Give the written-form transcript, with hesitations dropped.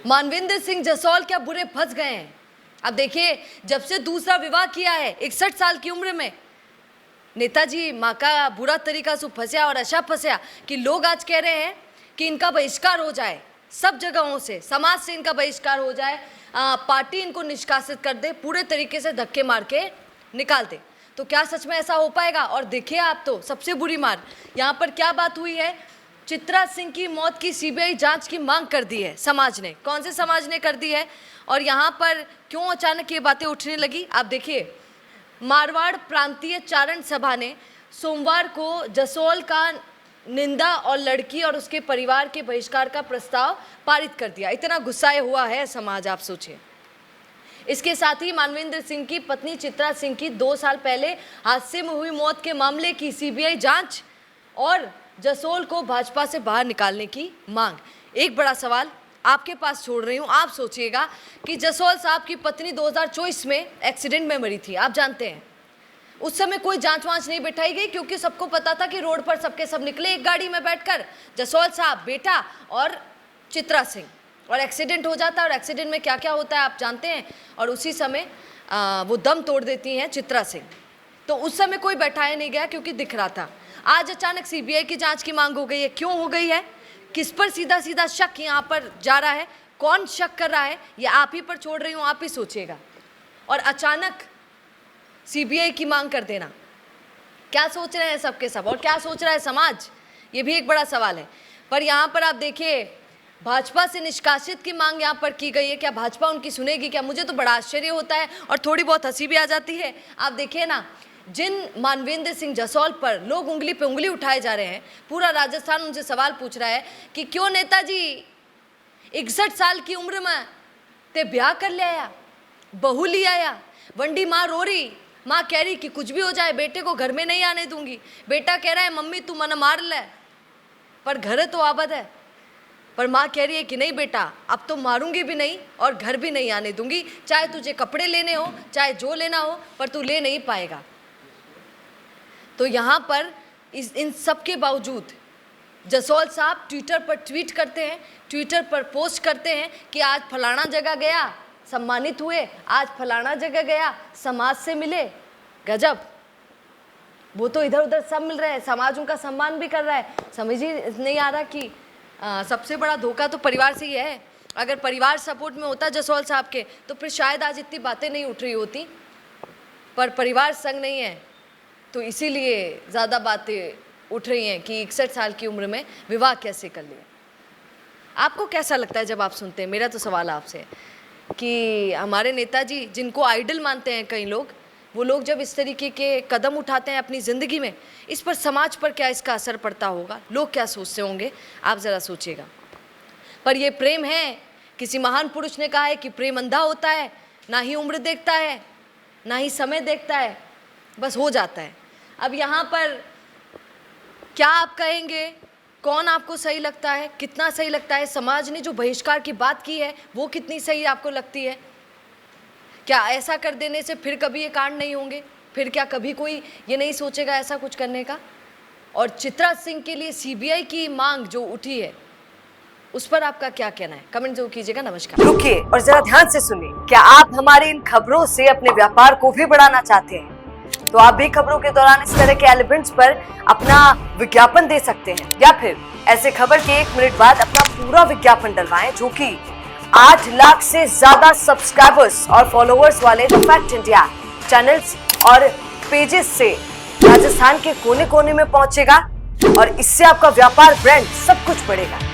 मानवेंद्र सिंह जसौल क्या बुरे फंस गए हैं। अब देखिए, जब से दूसरा विवाह किया है 61 साल की उम्र में, नेताजी माँ का बुरा तरीका से फंसा और ऐसा फंसा कि लोग आज कह रहे हैं कि इनका बहिष्कार हो जाए, सब जगहों से, समाज से इनका बहिष्कार हो जाए, पार्टी इनको निष्कासित कर दे, पूरे तरीके से धक्के मार के निकाल दे। तो क्या सच में ऐसा हो पाएगा? और देखिए आप, तो सबसे बुरी मार यहाँ पर क्या बात हुई है, चित्रा सिंह की मौत की सीबीआई जांच की मांग कर दी है समाज ने। कौन से समाज ने कर दी है और यहाँ पर क्यों अचानक ये बातें उठने लगी? आप देखिए, मारवाड़ प्रांतीय चारण सभा ने सोमवार को जसौल का निंदा और लड़की और उसके परिवार के बहिष्कार का प्रस्ताव पारित कर दिया। इतना गुस्साए हुआ है समाज, आप सोचिए। इसके साथ ही मानवेंद्र सिंह की पत्नी चित्रा सिंह की 2 साल पहले हादसे में हुई मौत के मामले की सीबीआई जांच और जसौल को भाजपा से बाहर निकालने की मांग। एक बड़ा सवाल आपके पास छोड़ रही हूँ, आप सोचिएगा कि जसौल साहब की पत्नी 2024 में एक्सीडेंट में मरी थी। आप जानते हैं उस समय कोई जांच वांच नहीं बैठाई गई, क्योंकि सबको पता था कि रोड पर सबके सब निकले एक गाड़ी में बैठकर, जसौल साहब, बेटा और चित्रा सिंह, और एक्सीडेंट हो जाता है। और एक्सीडेंट में क्या क्या होता है आप जानते हैं। और उसी समय वो दम तोड़ देती हैं चित्रा सिंह। तो उस समय कोई बैठाया नहीं गया क्योंकि दिख रहा था। आज अचानक सीबीआई की जांच की मांग हो गई है। क्यों हो गई है? किस पर सीधा सीधा शक यहाँ पर जा रहा है? कौन शक कर रहा है? ये आप ही पर छोड़ रही हूँ, आप ही सोचिएगा। और अचानक सीबीआई की मांग कर देना, क्या सोच रहे हैं सबके सब, और क्या सोच रहा है समाज, ये भी एक बड़ा सवाल है। पर यहाँ पर आप देखिए, भाजपा से निष्कासित की मांग यहाँ पर की गई है। क्या भाजपा उनकी सुनेगी क्या? मुझे तो बड़ा आश्चर्य होता है और थोड़ी बहुत हंसी भी आ जाती है। आप देखिए ना, जिन मानवेंद्र सिंह जसौल पर लोग उंगली पे उंगली उठाए जा रहे हैं, पूरा राजस्थान उनसे सवाल पूछ रहा है कि क्यों नेताजी 61 साल की उम्र में ते ब्याह कर ले आया, बहू ले आया। वंडी माँ रो रही, माँ कह रही कि कुछ भी हो जाए बेटे को घर में नहीं आने दूंगी। बेटा कह रहा है मम्मी तू मन मार ले, पर घर तो आबाद है। पर माँ कह रही है कि नहीं बेटा, अब तो मारूंगी भी नहीं और घर भी नहीं आने दूंगी, चाहे तुझे कपड़े लेने हो, चाहे जो लेना हो, पर तू ले नहीं पाएगा। तो यहाँ पर इन सब के बावजूद जसौल साहब ट्विटर पर ट्वीट करते हैं, ट्विटर पर पोस्ट करते हैं कि आज फलाना जगह गया, सम्मानित हुए, आज फलाना जगह गया, समाज से मिले। गजब, वो तो इधर उधर सब मिल रहे हैं, समाज उनका सम्मान भी कर रहा है। समझ ही नहीं आ रहा कि सबसे बड़ा धोखा तो परिवार से ही है। अगर परिवार सपोर्ट में होता जसौल साहब के, तो फिर शायद आज इतनी बातें नहीं उठ रही होती। पर परिवार संग नहीं है, तो इसीलिए ज़्यादा बातें उठ रही हैं कि 61 साल की उम्र में विवाह कैसे कर लिया। आपको कैसा लगता है जब आप सुनते हैं? मेरा तो सवाल आपसे है कि हमारे नेताजी, जिनको आइडल मानते हैं कई लोग, वो लोग जब इस तरीके के कदम उठाते हैं अपनी ज़िंदगी में, इस पर समाज पर क्या इसका असर पड़ता होगा? लोग क्या सोचते होंगे? आप ज़रा सोचिएगा। पर ये प्रेम है। किसी महान पुरुष ने कहा है कि प्रेम अंधा होता है, ना ही उम्र देखता है, ना ही समय देखता है, बस हो जाता है। अब यहाँ पर क्या आप कहेंगे? कौन आपको सही लगता है? कितना सही लगता है? समाज ने जो बहिष्कार की बात की है वो कितनी सही आपको लगती है? क्या ऐसा कर देने से फिर कभी ये कांड नहीं होंगे? फिर क्या कभी कोई ये नहीं सोचेगा ऐसा कुछ करने का? और चित्रा सिंह के लिए सीबीआई की मांग जो उठी है, उस पर आपका क्या कहना है? कमेंट जरूर कीजिएगा। नमस्कार। रुकिए और जरा ध्यान से सुनिए। क्या आप हमारी इन खबरों से अपने व्यापार को भी बढ़ाना चाहते हैं? तो आप भी खबरों के दौरान इस तरह के एलिमेंट्स पर अपना विज्ञापन दे सकते हैं, या फिर ऐसे खबर के 1 मिनट बाद अपना पूरा विज्ञापन डलवाएं, जो कि 8 लाख से ज्यादा सब्सक्राइबर्स और फॉलोअर्स वाले द फैक्ट इंडिया चैनल्स और पेजेस से राजस्थान के कोने कोने में पहुंचेगा। और इससे आपका व्यापार, ब्रांड सब कुछ बढ़ेगा।